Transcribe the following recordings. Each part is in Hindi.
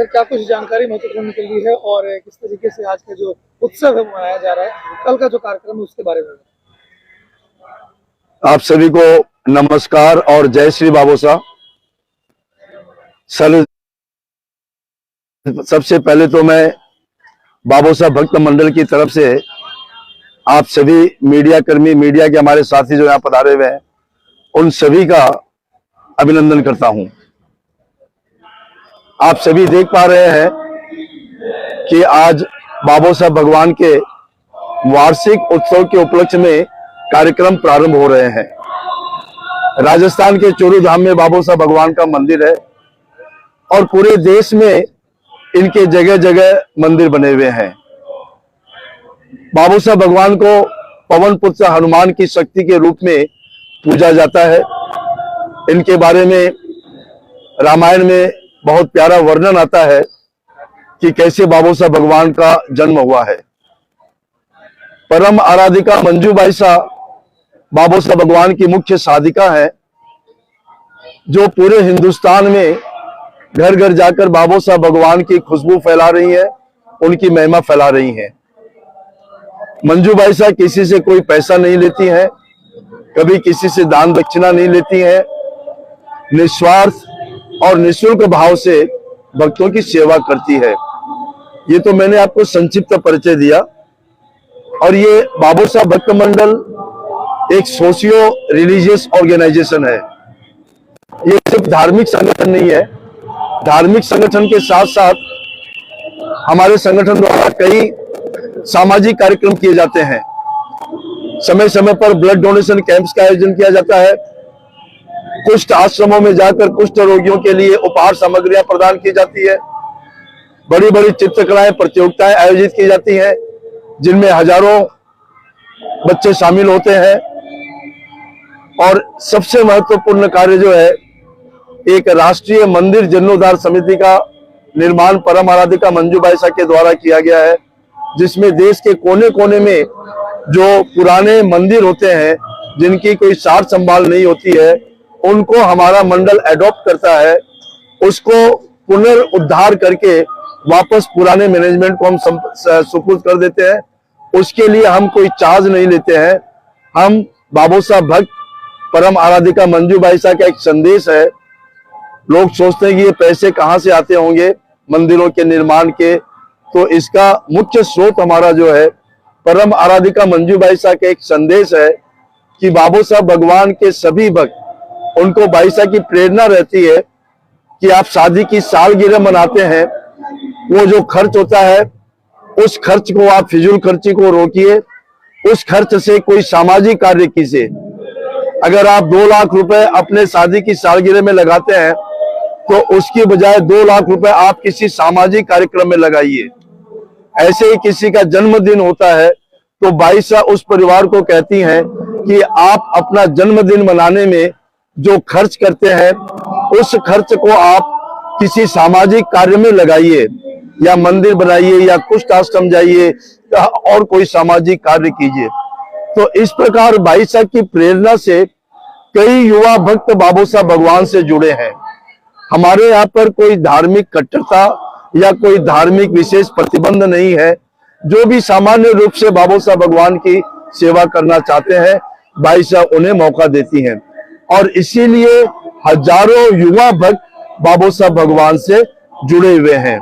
सर क्या कुछ जानकारी महत्वपूर्ण निकल रही है और किस तरीके से आज का जो उत्सव है मनाया जा रहा है, कल का जो कार्यक्रम है उसके बारे में? आप सभी को नमस्कार और जय श्री बाबोसा। सर, सबसे पहले तो मैं बाबोसा भक्त मंडल की तरफ से आप सभी मीडिया कर्मी, मीडिया के हमारे साथी जो यहाँ पधारे हुए हैं, उन सभी का अभिनंदन करता हूं। आप सभी देख पा रहे हैं कि आज बाबोसा भगवान के वार्षिक उत्सव के उपलक्ष्य में कार्यक्रम प्रारंभ हो रहे हैं। राजस्थान के चोरू धाम में बाबोसा भगवान का मंदिर है और पूरे देश में इनके जगह जगह मंदिर बने हुए हैं। बाबोसा भगवान को पवन पुत्र हनुमान की शक्ति के रूप में पूजा जाता है। इनके बारे में रामायण में बहुत प्यारा वर्णन आता है कि कैसे बाबोसा भगवान का जन्म हुआ है। परम आराधिका मंजू बाईसा बाबोसा भगवान की मुख्य साधिका है, जो पूरे हिंदुस्तान में घर घर जाकर बाबोसा भगवान की खुशबू फैला रही है, उनकी महिमा फैला रही है। मंजू बाईसा किसी से कोई पैसा नहीं लेती है, कभी किसी से दान दक्षिणा नहीं लेती है, निस्वार्थ और निःशुल्क भाव से भक्तों की सेवा करती है। ये तो मैंने आपको संक्षिप्त परिचय दिया। और ये बाबोसा भक्त मंडल एक सोशियो रिलीजियस ऑर्गेनाइजेशन है। ये सिर्फ धार्मिक संगठन नहीं है। धार्मिक संगठन के साथ साथ हमारे संगठन द्वारा कई सामाजिक कार्यक्रम किए जाते हैं। समय समय पर ब्लड डोनेशन कैंप्स का आयोजन किया जाता है। कुष्ठ आश्रमों में जाकर कुष्ठ रोगियों के लिए उपहार सामग्रियां प्रदान की जाती है। बड़ी बड़ी चित्रकलाएं प्रतियोगिताएं आयोजित की जाती हैं, जिनमें हजारों बच्चे शामिल होते हैं। और सबसे महत्वपूर्ण कार्य जो है, एक राष्ट्रीय मंदिर जीर्णोद्धार समिति का निर्माण परम आराधिका मंजू बाईसा के द्वारा किया गया है, जिसमें देश के कोने कोने में जो पुराने मंदिर होते हैं, जिनकी कोई सार संभाल नहीं होती है, उनको हमारा मंडल एडॉप्ट करता है। उसको पुनर्उद्धार करके वापस पुराने मैनेजमेंट को हम सुपुर्द कर देते हैं। उसके लिए हम कोई चार्ज नहीं लेते हैं। हम बाबोसा भक्त परम आराधिका मंजू बाईसा का एक संदेश है। लोग सोचते हैं कि ये पैसे कहाँ से आते होंगे मंदिरों के निर्माण के, तो इसका मुख्य स्रोत हमारा जो है परम आराधिका मंजू बाईसा का एक संदेश है कि बाबोसा भगवान के सभी भक्त, उनको बाईसा की प्रेरणा रहती है कि आप शादी की सालगिरह मनाते हैं, वो जो खर्च होता है उस खर्च को आप फिजूल खर्ची को रोकिए। उस खर्च से कोई सामाजिक कार्य कीजिए। अगर आप 2 लाख रुपए अपने शादी की सालगिरह में लगाते हैं, तो उसकी बजाय 2 लाख रुपए आप किसी सामाजिक कार्यक्रम में लगाइए। ऐसे ही किसी का जन्मदिन होता है तो बाईसा उस परिवार को कहती हैं कि आप अपना जन्मदिन मनाने में जो खर्च करते हैं, उस खर्च को आप किसी सामाजिक कार्य में लगाइए, या मंदिर बनाइए, या कुष्ठ आश्रम जाइए, और कोई सामाजिक कार्य कीजिए। तो इस प्रकार बाईसा की प्रेरणा से कई युवा भक्त बाबोसा भगवान से जुड़े हैं। हमारे यहाँ पर कोई धार्मिक कट्टरता या कोई धार्मिक विशेष प्रतिबंध नहीं है। जो भी सामान्य रूप से बाबोसा भगवान की सेवा करना चाहते हैं, बाईसा उन्हें मौका देती हैं। और इसीलिए हजारों युवा भक्त बाबोसा भगवान से जुड़े हुए हैं।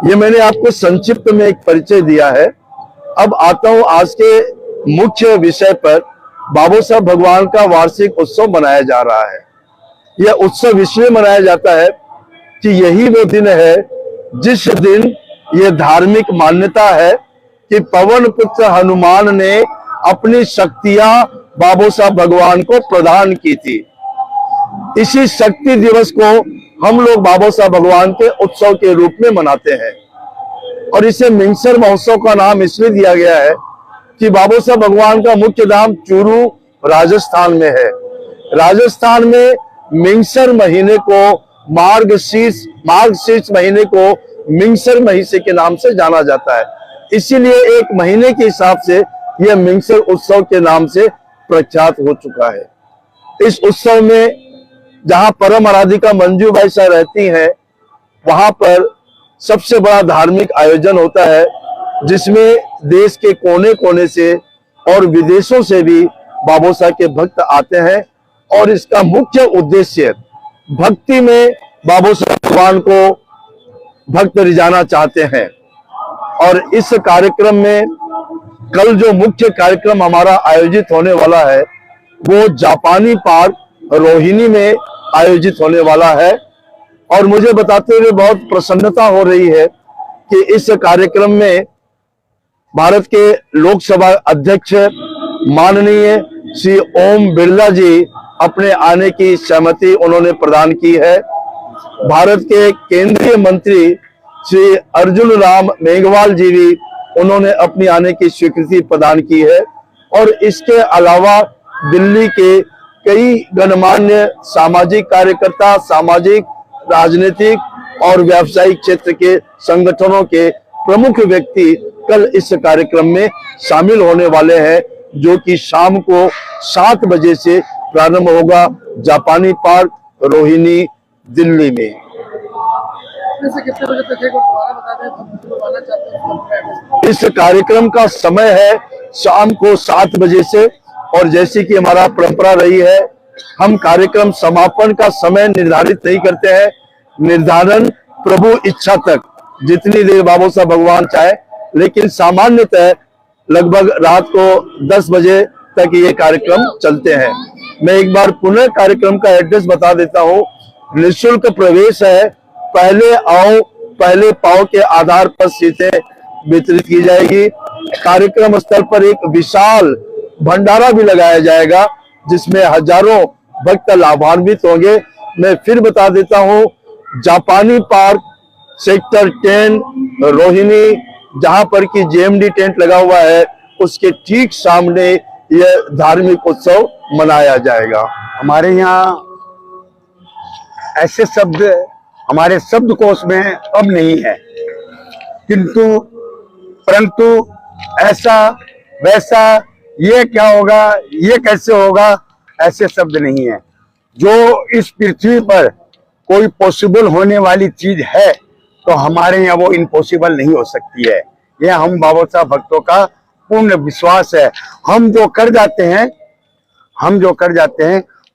ये मैंने आपको संक्षिप्त में एक परिचय दिया है। अब आता हूं आज के मुख्य विषय पर। बाबोसा भगवान का वार्षिक उत्सव मनाया जा रहा है। यह उत्सव इसलिए मनाया जाता है कि यही वो दिन है जिस दिन यह धार्मिक मान्यता है कि पवन पुत्र हनुमान ने अपनी शक्तियां बाबोसा भगवान को प्रदान की थी। इसी शक्ति दिवस को हम लोग बाबोसा भगवान के उत्सव के रूप में मनाते हैं। और इसे मिंगसर महोत्सव का नाम इसलिए दिया गया है कि बाबोसा भगवान का मुख्य धाम चूरू राजस्थान में है। राजस्थान में मिंगसर महीने को, मार्गशीर्ष महीने को मिंगसर महीने के नाम से जाना जाता है। इसीलिए एक महीने के हिसाब से यह मिंगसर उत्सव के नाम से प्रख्यात हो चुका है। इस उत्सव में जहां परम आराधिका मंजू बाईसा रहती हैं, वहां पर सबसे बड़ा धार्मिक आयोजन होता है, जिसमें देश के कोने कोने से और विदेशों से भी बाबा साहब के भक्त आते हैं। और इसका मुख्य उद्देश्य भक्ति में बाबा साहब भगवान को भक्त रिझाना चाहते हैं। और इस कार्यक्रम में कल जो मुख्य कार्यक्रम हमारा आयोजित होने वाला है वो जापानी पार्क रोहिणी में आयोजित होने वाला है। और मुझे बताते हुए बहुत प्रसन्नता हो रही है कि इस कार्यक्रम में भारत के लोकसभा अध्यक्ष माननीय श्री ओम बिरला जी अपने आने की सहमति उन्होंने प्रदान की है। भारत के केंद्रीय मंत्री श्री अर्जुन राम मेघवाल जी भी उन्होंने अपनी आने की स्वीकृति प्रदान की है। और इसके अलावा दिल्ली के कई गणमान्य सामाजिक कार्यकर्ता, सामाजिक, राजनीतिक और व्यावसायिक क्षेत्र के संगठनों के प्रमुख व्यक्ति कल इस कार्यक्रम में शामिल होने वाले हैं, जो कि शाम को 7 बजे से प्रारंभ होगा जापानी पार्क रोहिणी दिल्ली में। से कितने बजे तक है दोबारा बता दें, हम लोग आना चाहते हैं। इस कार्यक्रम का समय है शाम को 7 बजे से। और जैसे कि हमारा परंपरा रही है, हम कार्यक्रम समापन का समय निर्धारित नहीं करते हैं। निर्धारण प्रभु इच्छा तक जितनी देर बाबा साहब भगवान चाहे, लेकिन सामान्यतः लगभग रात को 10 बजे तक ये कार्यक्रम चलते हैं। मैं एक बार पुनः कार्यक्रम का एड्रेस बता देता हूँ। निःशुल्क प्रवेश है। पहले आओ पहले पाओ के आधार पर सीटें वितरित की जाएगी। कार्यक्रम स्थल पर एक विशाल भंडारा भी लगाया जाएगा, जिसमें हजारों भक्त लाभान्वित होंगे। मैं फिर बता देता हूँ, जापानी पार्क सेक्टर 10 रोहिणी, जहां पर कि जेएमडी टेंट लगा हुआ है, उसके ठीक सामने यह धार्मिक उत्सव मनाया जाएगा। हमारे यहाँ ऐसे शब्द हमारे शब्दकोश में अब नहीं है, परंतु ऐसा वैसा, ये क्या होगा, ये कैसे होगा, ऐसे शब्द नहीं है। जो इस पृथ्वी पर कोई पॉसिबल होने वाली चीज है तो हमारे यहाँ वो इम्पॉसिबल नहीं हो सकती है। यह हम बाबा साहब भक्तों का पूर्ण विश्वास है। हम जो कर जाते हैं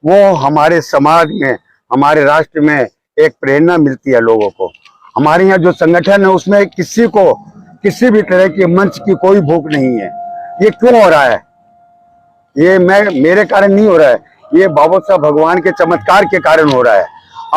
वो हमारे समाज में, हमारे राष्ट्र में एक प्रेरणा मिलती है लोगों को। हमारे यहाँ जो संगठन है उसमें किसी को किसी भी तरह के मंच की कोई भूख नहीं है। ये क्यों हो रहा है? ये मेरे कारण नहीं हो रहा है, ये बाबा साहब भगवान के चमत्कार के कारण हो रहा है।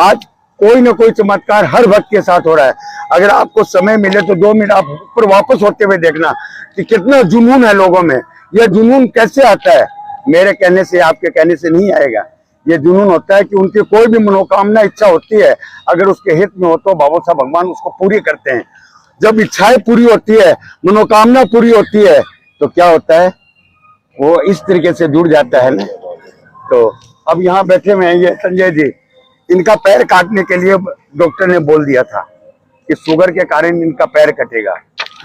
आज कोई ना कोई चमत्कार हर भक्त के साथ हो रहा है। अगर आपको समय मिले तो 2 मिनट आप ऊपर वापस होते हुए देखना कि कितना जुनून है लोगों में। यह जुनून कैसे आता है? मेरे कहने से, आपके कहने से नहीं आएगा। ये जुनून होता है कि उनकी कोई भी मनोकामना, इच्छा होती है, अगर उसके हित में हो तो बाबा साहब भगवान उसको पूरी करते हैं। जब इच्छाएं पूरी होती है, मनोकामना पूरी होती है, तो क्या होता है, वो इस तरीके से जुड़ जाता है ना। तो अब यहाँ बैठे हुए हैं ये संजय जी, इनका पैर काटने के लिए डॉक्टर ने बोल दिया था कि शुगर के कारण इनका पैर कटेगा।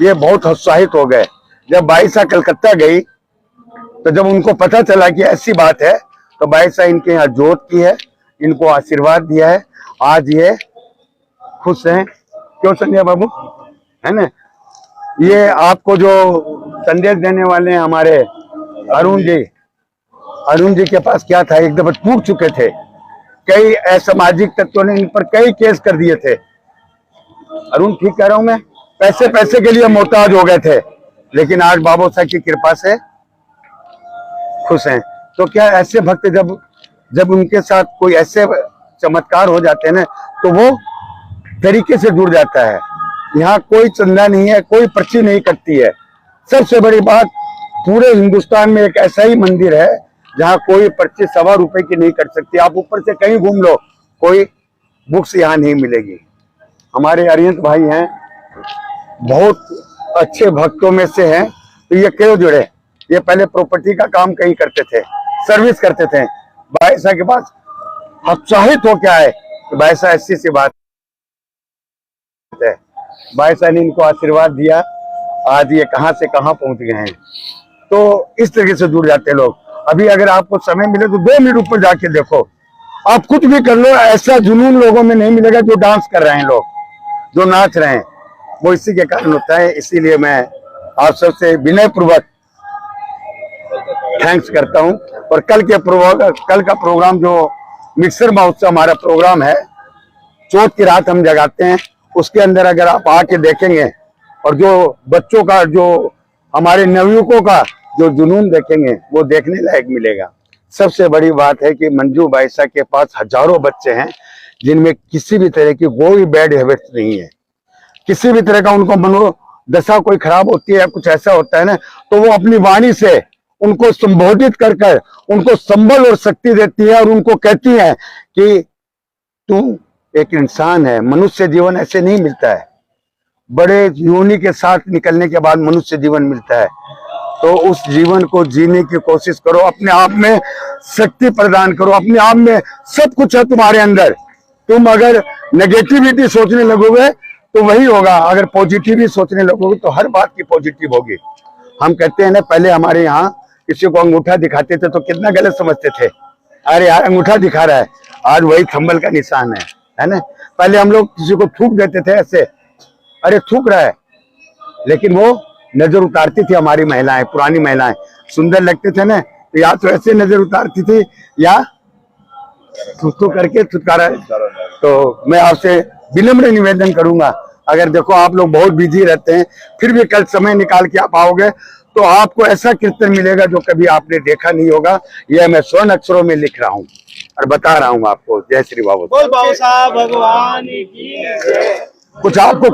ये बहुत उत्साहित हो गए। जब बाईसा कलकत्ता गई तो जब उनको पता चला कि ऐसी बात है, तो बाईसा इनके यहाँ जोत की है, इनको आशीर्वाद दिया है। आज ये खुश हैं। क्यों संजय बाबू, है ना? ये आपको जो संदेश देने वाले हैं हमारे अरुण जी के पास क्या था, एक दफा टूट चुके थे। कई असामाजिक तत्वों ने इन पर कई केस कर दिए थे। अरुण, ठीक कह रहा हूं मैं? पैसे के लिए मोहताज हो गए थे, लेकिन आज बाबा साहब की कृपा से खुश हैं। तो क्या ऐसे भक्त जब उनके साथ कोई ऐसे चमत्कार हो जाते हैं ना, तो वो तरीके से जुड़ जाता है। यहाँ कोई चंदा नहीं है, कोई पर्ची नहीं कटती है। सबसे बड़ी बात, पूरे हिंदुस्तान में एक ऐसा ही मंदिर है जहाँ कोई पर्ची ₹1.25 की नहीं कट सकती। आप ऊपर से कहीं घूम लो, कोई बुक्स यहाँ नहीं मिलेगी। हमारे अरिहंत भाई हैं, बहुत अच्छे भक्तों में से हैं। तो ये क्यों जुड़े? ये पहले प्रॉपर्टी का काम कहीं करते थे, सर्विस करते थे। बाईसा के पास उत्साहित हो क्या है, तो बाईसा ऐसी सी बात है। बाईसा ने इनको आशीर्वाद दिया, आज ये कहां से कहां पहुंच गए हैं। तो इस तरीके से जुड़ जाते हैं लोग। अभी अगर आपको समय मिले तो 2 मिनट ऊपर जाके देखो, आप कुछ भी कर लो, ऐसा जुनून लोगों में नहीं मिलेगा। जो डांस कर रहे हैं लोग, जो नाच रहे हैं, वो इसी के कारण होता है। इसीलिए मैं आप सबसे विनय पूर्वक थैंक्स करता हूं। और कल का प्रोग्राम जो मिक्सर महोत्सव हमारा प्रोग्राम है, चौथ की रात हम जगाते हैं, उसके अंदर अगर आप आके देखेंगे और जो बच्चों का, जो हमारे नवयुवकों का जो जुनून देखेंगे, वो देखने लायक मिलेगा। सबसे बड़ी बात है कि मंजू बाईसा के पास हजारों बच्चे हैं जिनमें किसी भी तरह की कोई बैड हैबिट्स नहीं है। किसी भी तरह का उनको मनोदशा कोई खराब होती है या कुछ ऐसा होता है ना, तो वो अपनी वाणी से उनको संबोधित कर कर उनको संबल और शक्ति देती है और उनको कहती है कि तू एक इंसान है। मनुष्य जीवन ऐसे नहीं मिलता है, बड़े योनि के साथ निकलने के बाद मनुष्य जीवन मिलता है। तो उस जीवन को जीने की कोशिश करो, अपने आप में शक्ति प्रदान करो, अपने आप में सब कुछ है तुम्हारे अंदर। तुम अगर नेगेटिविटी सोचने लगोगे तो वही होगा, अगर पॉजिटिविटी सोचने लगोगे तो हर बात की पॉजिटिव होगी। हम कहते हैं ना, पहले हमारे यहाँ किसी को अंगूठा दिखाते थे तो कितना गलत समझते थे, अरे यार अंगूठा दिखा रहा है, आज वही थंबल का निशान है ना। पहले हम लोग किसी को थूक देते थे ऐसे, अरे थूक रहा है, लेकिन वो नजर उतारती थी हमारी महिलाएं, पुरानी महिलाएं, सुंदर लगते थे ना, तो या तो ऐसे नजर उतारती थी या थू करके छुटकारा। तो मैं आपसे विनम्र निवेदन करूंगा, अगर देखो आप लोग बहुत बिजी रहते हैं, फिर भी कल समय निकाल के आप आओगे तो आपको ऐसा कीर्तन मिलेगा जो कभी आपने देखा नहीं होगा। यह मैं स्वर्ण अक्षरों में लिख रहा हूँ और बता रहा हूँ आपको। जय श्री बाबू। बोल बाबू साहब भगवान की जय। कुछ आपको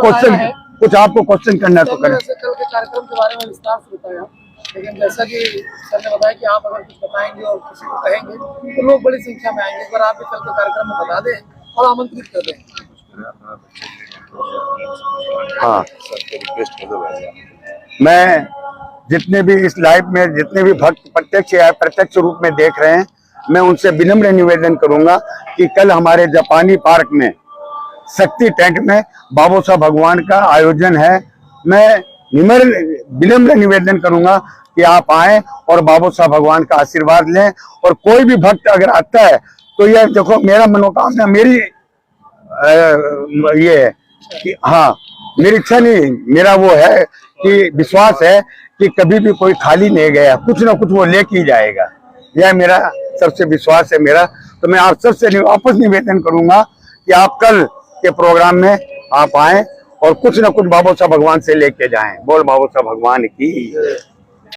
क्वेश्चन करना है तो करें। कल के कार्यक्रम के बारे में विस्तार से बताया, लेकिन जैसा कि सर ने बताया कि आप अगर कुछ बताएंगे और किसी को कहेंगे तो लोग बड़ी संख्या में आएंगे। पर आप भी कल के कार्यक्रम में बता दें और आमंत्रित कर दें। हाँ, मैं जितने भी इस लाइव में जितने भी भक्त प्रत्यक्ष या प्रत्यक्ष रूप में देख रहे हैं, मैं उनसे विनम्र निवेदन करूंगा कि कल हमारे जापानी पार्क में शक्ति टेंट में बाबू साहब भगवान का आयोजन है। मैं विनम्र निवेदन करूंगा कि आप आए और बाबू साहब भगवान का आशीर्वाद लें। और कोई भी भक्त अगर आता है तो यह देखो, मेरा मनोकामना, मेरी ये है कि हाँ, मेरी इच्छा नहीं, मेरा वो है कि विश्वास है कि कभी भी कोई खाली नहीं गया, कुछ ना कुछ वो लेके ही जाएगा। यह मेरा सबसे विश्वास है मेरा। तो मैं आप सबसे वापस निवेदन करूंगा कि आप कल के प्रोग्राम में आप आए और कुछ ना कुछ बाबू साहब भगवान से लेके जाएं। बोल बाबू साहब भगवान की।